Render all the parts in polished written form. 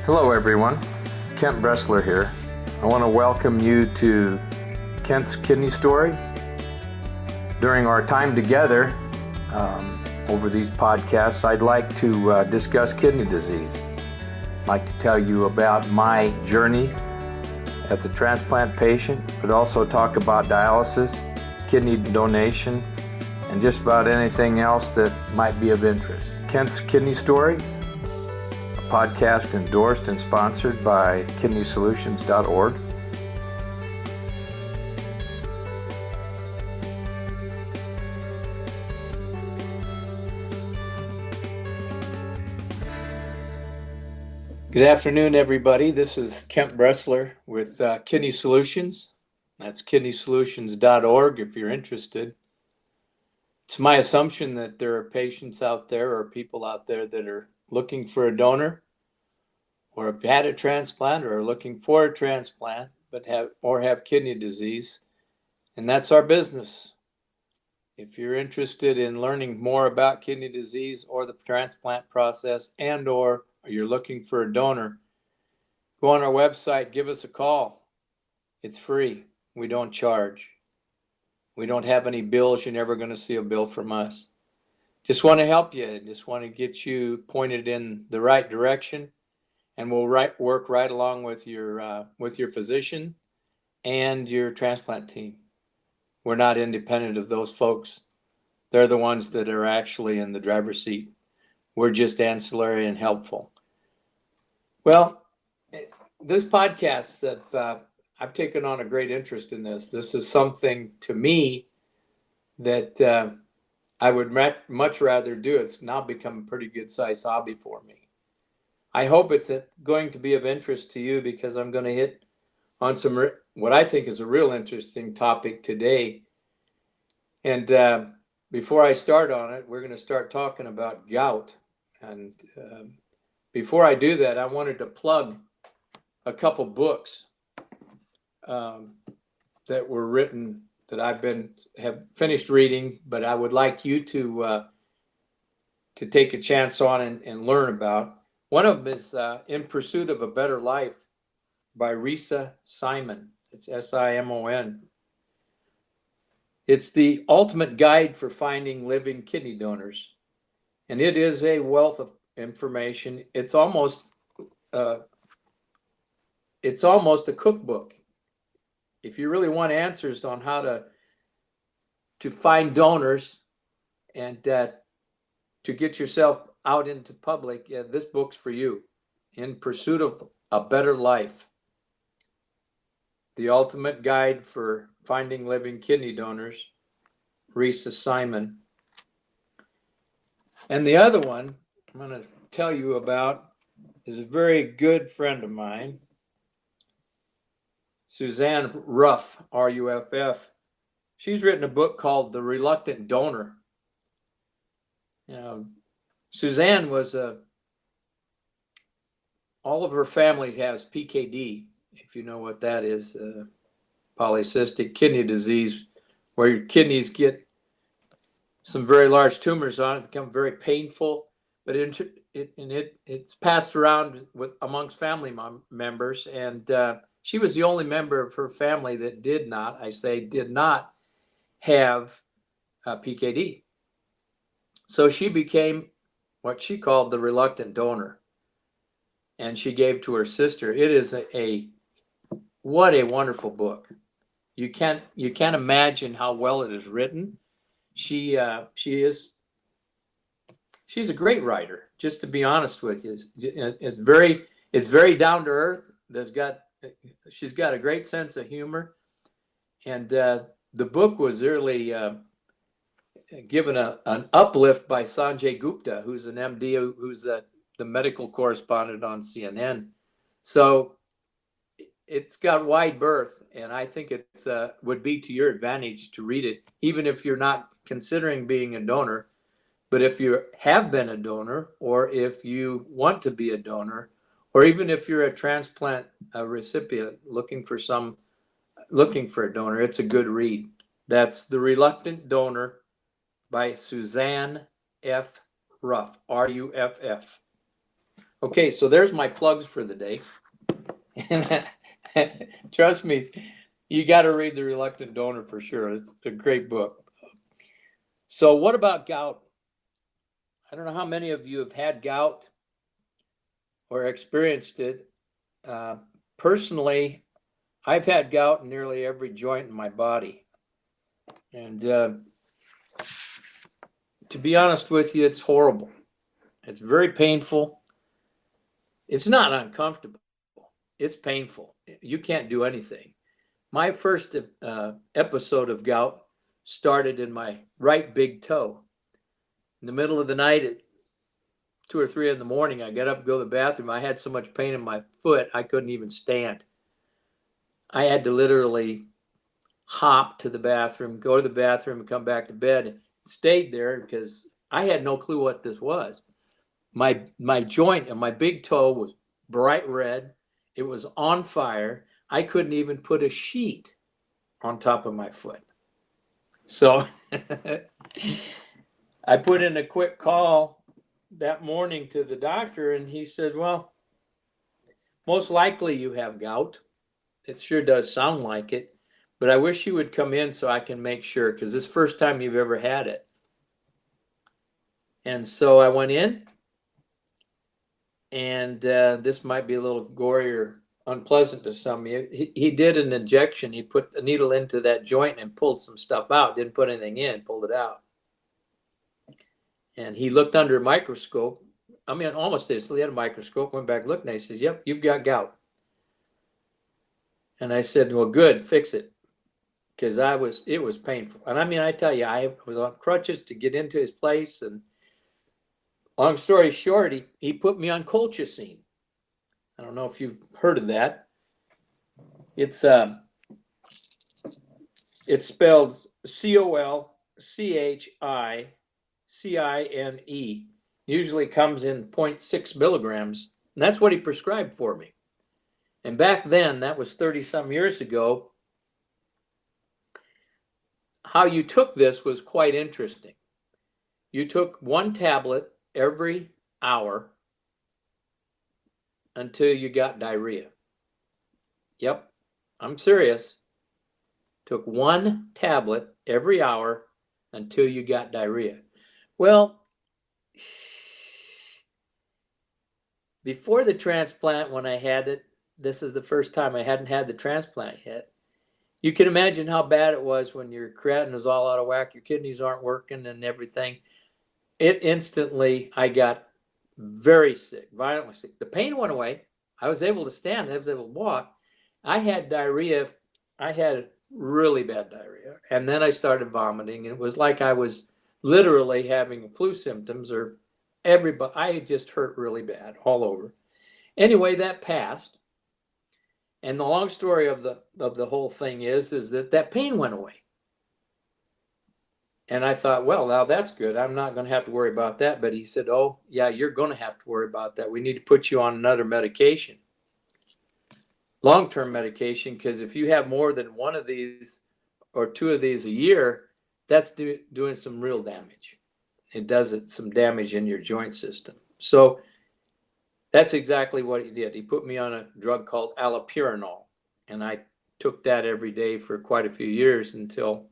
Hello everyone, Kent.Bressler here. I want to welcome you to Kent's Kidney Stories. During our time together over these podcasts, I'd like to discuss kidney disease. I'd like to tell you about my journey as a transplant patient, but also talk about dialysis, kidney donation, and just about anything else that might be of interest. Kent's Kidney Stories, a podcast endorsed and sponsored by kidneysolutions.org. Good afternoon, everybody. This is Kent.Bressler with Kidney Solutions. That's kidneysolutions.org if you're interested. It's my assumption that there are patients out there or people out there that are looking for a donor, or have had a transplant or are looking for a transplant, but have kidney disease. And that's our business. If you're interested in learning more about kidney disease or the transplant process, and or you're looking for a donor, go on our website, give us a call. It's free. We don't charge. We don't have any bills. You're never going to see a bill from us. Just want to help you. Just want to get you pointed in the right direction, and we'll work right along with your physician and your transplant team. We're not independent of those folks. They're the ones that are actually in the driver's seat. We're just ancillary and helpful. Well, this podcast that I've taken on a great interest in this. This is something to me that I would much rather do. It's now become a pretty good sized hobby for me. I hope it's going to be of interest to you, because I'm going to hit on some what I think is a real interesting topic today. And before I start on it, we're going to start talking about gout. And before I do that, I wanted to plug a couple books that were written that have finished reading, but I would like you to take a chance on and learn about. One of them is In Pursuit of a Better Life by Risa Simon. It's Simon. It's the ultimate guide for finding living kidney donors, and it is a wealth of information. It's almost a cookbook. If you really want answers on how to find donors and to get yourself out into public, this book's for you. In Pursuit of a Better Life, the ultimate guide for finding living kidney donors, Risa Simon. And the other one I'm going to tell you about is a very good friend of mine, Suzanne Ruff, R-U-F-F. She's written a book called The Reluctant Donor. Suzanne was all of her family has PKD, if you know what that is, polycystic kidney disease, where your kidneys get some very large tumors on it, become very painful, but it's passed around amongst family members, and she was the only member of her family that did not have PKD. So she became what she called the reluctant donor, and she gave to her sister. It is what a wonderful book. You can't imagine how well it is written. She's a great writer, just to be honest with you. It's very down to earth. She's got a great sense of humor, and the book was really given an uplift by Sanjay Gupta, who's an MD, who's the medical correspondent on CNN. So it's got wide berth, and I think it's would be to your advantage to read it, even if you're not considering being a donor. But if you have been a donor, or if you want to be a donor, or even if you're a transplant recipient looking for a donor, it's a good read. That's The Reluctant Donor by Suzanne F. Ruff, R-U-F-F. Okay, so there's my plugs for the day. And trust me, you got to read The Reluctant Donor for sure. It's a great book. So what about gout? I don't know how many of you have had gout or experienced it. Personally, I've had gout in nearly every joint in my body. And to be honest with you, it's horrible. It's very painful. It's not uncomfortable. It's painful. You can't do anything. My first episode of gout started in my right big toe. In the middle of the night at 2 or 3 in the morning, I got up to go to the bathroom. I had so much pain in my foot, I couldn't even stand. I had to literally hop to the bathroom, go to the bathroom, and come back to bed. And stayed there because I had no clue what this was. My joint and my big toe was bright red. It was on fire. I couldn't even put a sheet on top of my foot. So I put in a quick call that morning to the doctor, and he said, well, most likely you have gout. It sure does sound like it, but I wish you would come in so I can make sure, because this is the first time you've ever had it. And so I went in, and this might be a little gory or unpleasant to some of you. He did an injection. He put a needle into that joint and pulled some stuff out. Didn't put anything in, pulled it out. And he looked under a microscope. I mean, almost did. So he had a microscope, went back, looked, and he says, yep, you've got gout. And I said, well, good, fix it. Because it was painful. And I mean, I tell you, I was on crutches to get into his place. And long story short, he put me on colchicine. I don't know if you've heard of that. It's spelled COLCHICINE. Usually comes in 0.6 milligrams. And that's what he prescribed for me. And back then, that was 30 some years ago, how you took this was quite interesting. You took one tablet every hour until you got diarrhea. Yep, I'm serious. Took one tablet every hour until you got diarrhea. Well, before the transplant, when I had it, this is the first time I hadn't had the transplant yet. You can imagine how bad it was when your creatinine is all out of whack, your kidneys aren't working and everything. It instantly, I got very sick, violently sick. The pain went away. I was able to stand. I was able to walk. I had diarrhea. I had really bad diarrhea. And then I started vomiting. And it was like I was literally having flu symptoms, or I just hurt really bad all over. Anyway, that passed. And the long story of the whole thing is that pain went away. And I thought, well, now that's good. I'm not going to have to worry about that. But he said, oh, yeah, you're going to have to worry about that. We need to put you on another medication, long-term medication, because if you have more than one of these or two of these a year, that's doing some real damage. It does some damage in your joint system. So that's exactly what he did. He put me on a drug called allopurinol, and I took that every day for quite a few years until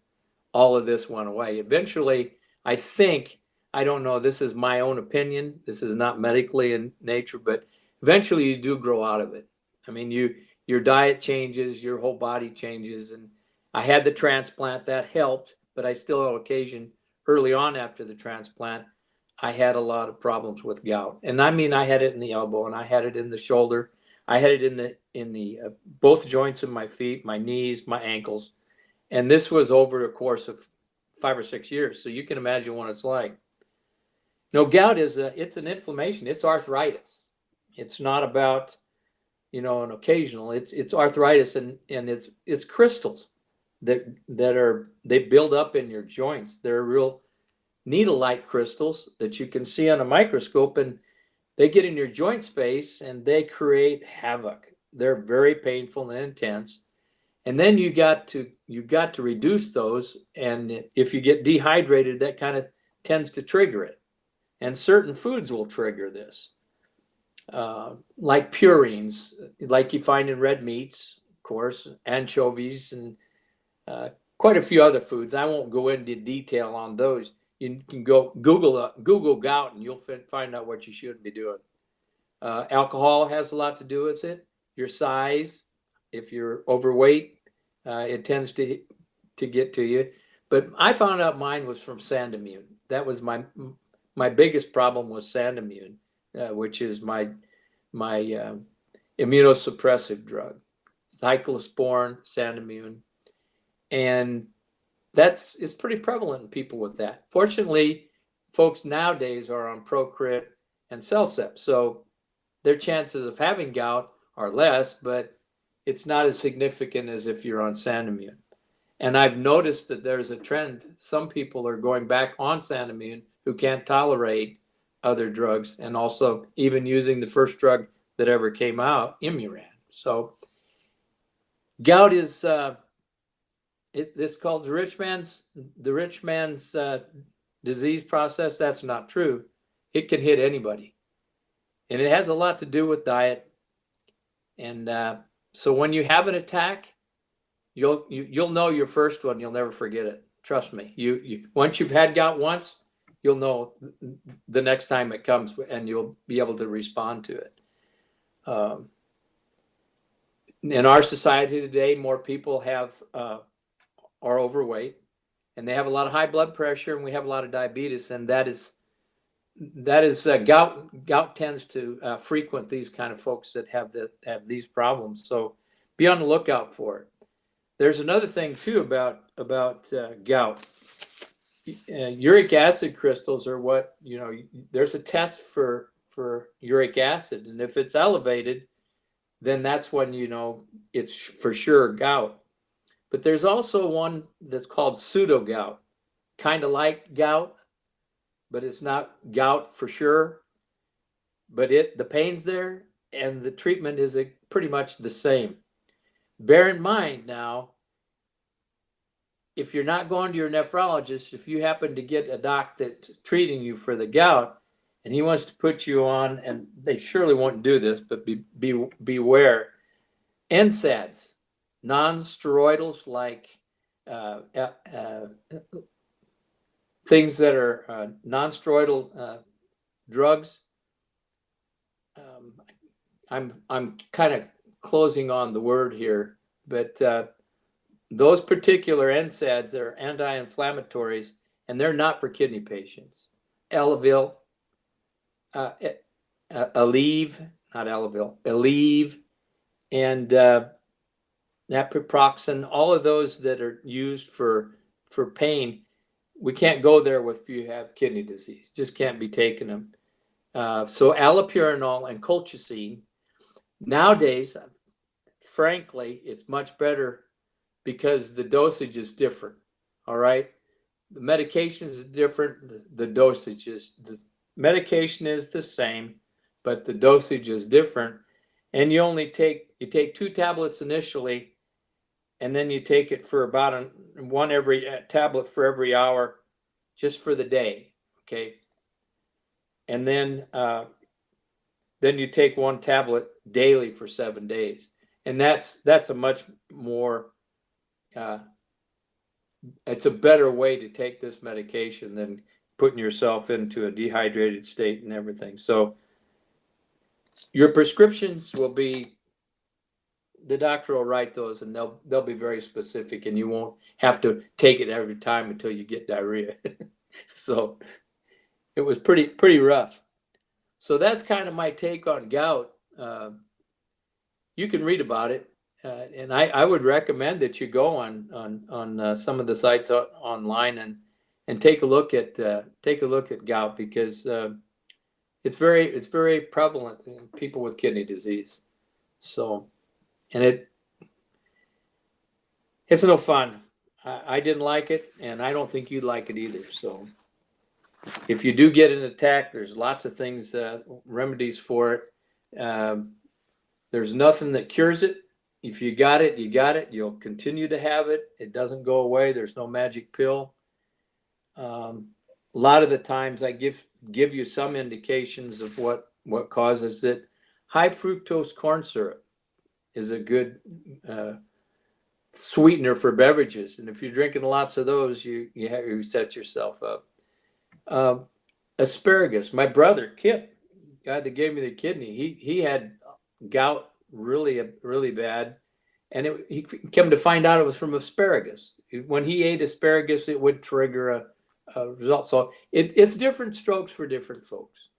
all of this went away. Eventually, I think, I don't know, this is my own opinion, this is not medically in nature, but eventually you do grow out of it. I mean, your diet changes, your whole body changes, and I had the transplant, that helped, but I still on occasion, early on after the transplant, I had a lot of problems with gout. And I mean, I had it in the elbow, and I had it in the shoulder. I had it in the both joints of my feet, my knees, my ankles. And this was over a course of 5 or 6 years. So you can imagine what it's like. No, gout it's an inflammation. It's arthritis. It's not about, an occasional. It's arthritis, and it's crystals that they build up in your joints. They're real needle-like crystals that you can see on a microscope, and they get in your joint space and they create havoc. They're very painful and intense. And then you got to reduce those, and if you get dehydrated, that kind of tends to trigger it. And certain foods will trigger this. like purines, like you find in red meats, of course, anchovies, and quite a few other foods. I won't go into detail on those. You can go Google gout, and you'll find out what you shouldn't be doing. Alcohol has a lot to do with it. Your size, if you're overweight, it tends to get to you. But I found out mine was from Sandamune. That was my biggest problem was Sandamune, which is my immunosuppressive drug, cyclosporin, Sandamune, and it's pretty prevalent in people with that. Fortunately, folks nowadays are on Procrit and Cellcept, so their chances of having gout are less, but it's not as significant as if you're on Sandamune. And I've noticed that there's a trend. Some people are going back on Sandamune who can't tolerate other drugs, and also even using the first drug that ever came out, Imuran. So gout is this called the rich man's disease process. That's not true. It can hit anybody, and it has a lot to do with diet. And so when you have an attack, you'll know your first one. You'll never forget it. Trust me. You once you've had gout once, you'll know the next time it comes, and you'll be able to respond to it. In our society today, more people are overweight, and they have a lot of high blood pressure, and we have a lot of diabetes, and that is gout tends to frequent these kind of folks that have these problems. So be on the lookout for it. There's another thing too about gout. Uric acid crystals are what, there's a test for uric acid, and if it's elevated, then that's when it's for sure gout. But there's also one that's called pseudo gout, kind of like gout, but it's not gout for sure. But the pain's there, and the treatment is pretty much the same. Bear in mind now, if you're not going to your nephrologist, if you happen to get a doc that's treating you for the gout, and he wants to put you on, and they surely won't do this, but beware, NSAIDs, non-steroidals like things that are non-steroidal drugs. I'm kind of closing on the word here, but those particular NSAIDs are anti-inflammatories, and they're not for kidney patients. Aleve, and naproxen, all of those that are used for pain, we can't go there if you have kidney disease. Just can't be taking them. So allopurinol and colchicine, nowadays, frankly, it's much better because the dosage is different. All right, the medication is different. The dosage is the medication is the same, but the dosage is different. And you take 2 tablets initially, and then you take it for about one every tablet for every hour, just for the day. Okay, and then you take 1 tablet daily for 7 days, and that's a much more it's a better way to take this medication than putting yourself into a dehydrated state and everything. So your prescriptions will be, the doctor will write those, and they'll be very specific, and you won't have to take it every time until you get diarrhea. So it was pretty rough. So that's kind of my take on gout. You can read about it, and I would recommend that you go on some of the sites online and take a look at gout, because it's very prevalent in people with kidney disease. So, and it's no fun. I didn't like it, and I don't think you'd like it either. So if you do get an attack, there's lots of things, remedies for it. There's nothing that cures it. If you got it, you got it. You'll continue to have it. It doesn't go away. There's no magic pill. A lot of the times I give you some indications of what causes it, high fructose corn syrup is a good sweetener for beverages. And if you're drinking lots of those, you set yourself up. Asparagus. My brother, Kip, guy that gave me the kidney, he had gout really bad. And he came to find out it was from asparagus. When he ate asparagus, it would trigger a result. So it's different strokes for different folks.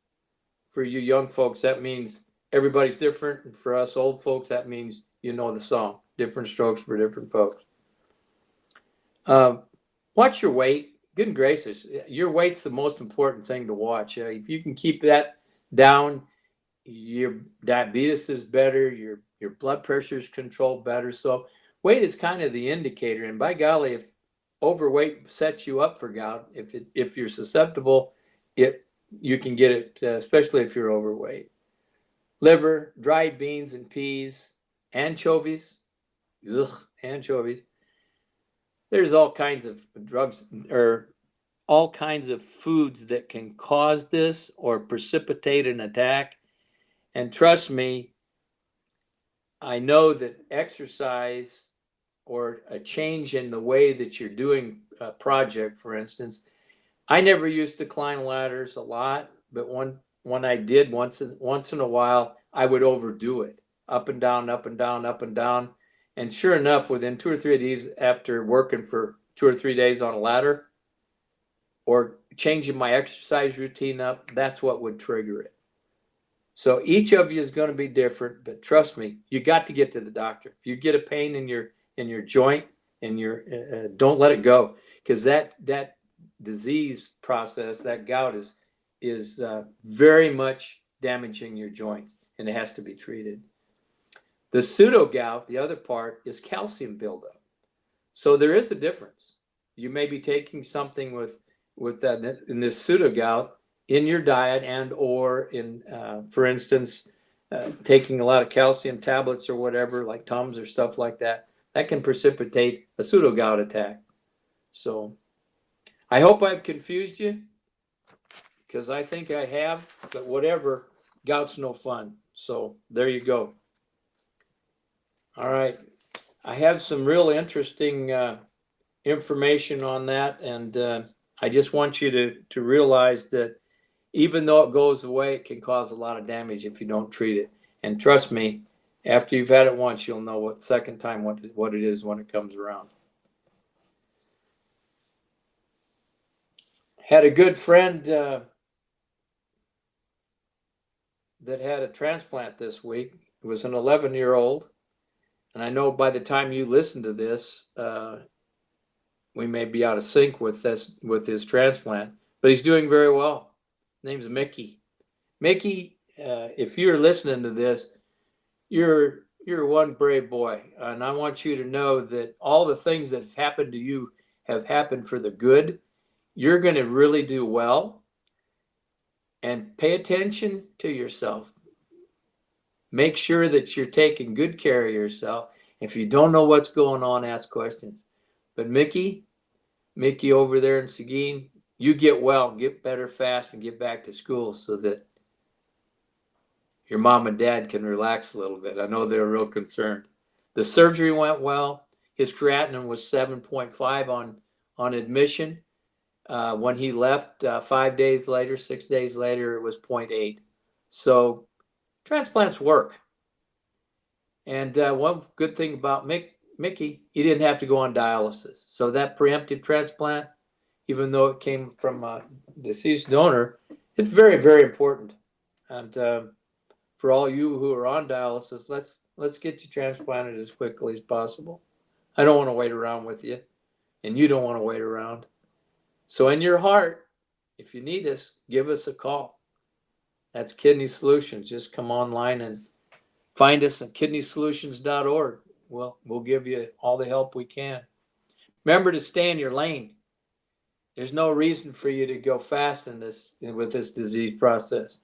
For you young folks, that means everybody's different. And for us old folks, that means you know the song. Different strokes for different folks. Watch your weight. Good gracious, your weight's the most important thing to watch. If you can keep that down, your diabetes is better, your blood pressure is controlled better. So weight is kind of the indicator. And by golly, if overweight sets you up for gout, if you're susceptible, you can get it, especially if you're overweight. Liver, dried beans and peas, anchovies. Ugh, anchovies. There's all kinds of drugs or all kinds of foods that can cause this or precipitate an attack. And trust me, I know that exercise or a change in the way that you're doing a project, for instance, I never used to climb ladders a lot, but when I did once in a while, I would overdo it, up and down, up and down, up and down. And sure enough, within 2 or 3 days after working for 2 or 3 days on a ladder or changing my exercise routine up, that's what would trigger it. So each of you is going to be different, but trust me, you got to get to the doctor. If you get a pain in your joint and don't let it go, because that disease process, that gout is very much damaging your joints, and it has to be treated. The pseudo gout, the other part, is calcium buildup. So there is a difference. You may be taking something with that in this pseudo gout in your diet and or in, for instance, taking a lot of calcium tablets or whatever, like Tums or stuff like that, that can precipitate a pseudo gout attack. So I hope I've confused you, because I think I have, but whatever, gout's no fun. So there you go. All right. I have some real interesting information on that, and I just want you to realize that even though it goes away, it can cause a lot of damage if you don't treat it. And trust me, after you've had it once, you'll know what second time what it is when it comes around. Had a good friend that had a transplant this week. It was an 11-year-old. And I know by the time you listen to this, we may be out of sync with his transplant, but he's doing very well. His name's Mickey. Mickey, if you're listening to this, you're one brave boy, and I want you to know that all the things that have happened to you have happened for the good. You're going to really do well, and pay attention to yourself. Make sure that you're taking good care of yourself. If you don't know what's going on, ask questions. But Mickey over there in Seguin, you get well, get better fast, and get back to school so that your mom and dad can relax a little bit. I know they're real concerned. The surgery went well. His creatinine was 7.5 on admission. When he left 5 days later, 6 days later, it was 0.8. So transplants work. And one good thing about Mickey, he didn't have to go on dialysis. So that preemptive transplant, even though it came from a deceased donor, it's very, very important. And for all you who are on dialysis, let's get you transplanted as quickly as possible. I don't want to wait around with you, and you don't want to wait around. So in your heart, if you need us, give us a call. That's Kidney Solutions. Just come online and find us at kidneysolutions.org. We'll give you all the help we can. Remember to stay in your lane. There's no reason for you to go fast with this disease process.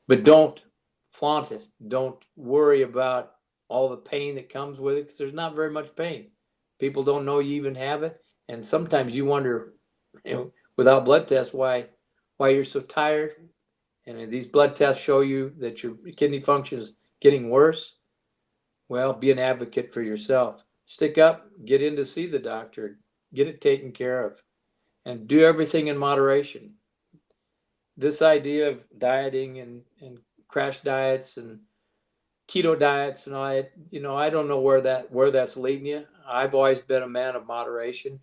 But don't flaunt it. Don't worry about all the pain that comes with it, because there's not very much pain. People don't know you even have it. And sometimes you wonder, without blood tests, why you're so tired and if these blood tests show you that your kidney function is getting worse, well, be an advocate for yourself. Stick up, get in to see the doctor, get it taken care of, and do everything in moderation. This idea of dieting and crash diets and keto diets and all that, I don't know where that's leading you. I've always been a man of moderation.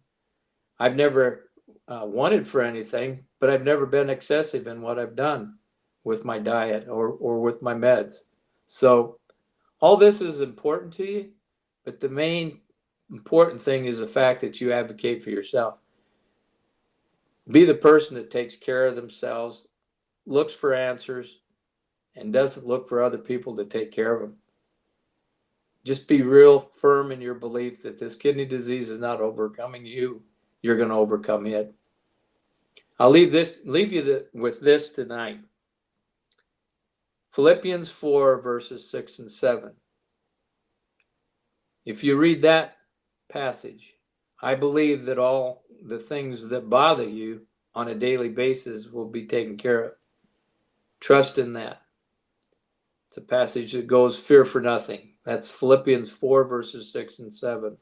I've never wanted for anything, but I've never been excessive in what I've done with my diet or with my meds. So all this is important to you, but the main important thing is the fact that you advocate for yourself. Be the person that takes care of themselves, looks for answers, and doesn't look for other people to take care of them. Just be real firm in your belief that this kidney disease is not overcoming you. You're going to overcome it. I'll leave you with this tonight. Philippians 4, verses 6 and 7. If you read that passage, I believe that all the things that bother you on a daily basis will be taken care of. Trust in that. It's a passage that goes, fear for nothing. That's Philippians 4, verses 6 and 7.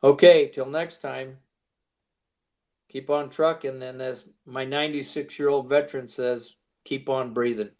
Okay, till next time, keep on trucking. And as my 96-year-old veteran says, keep on breathing.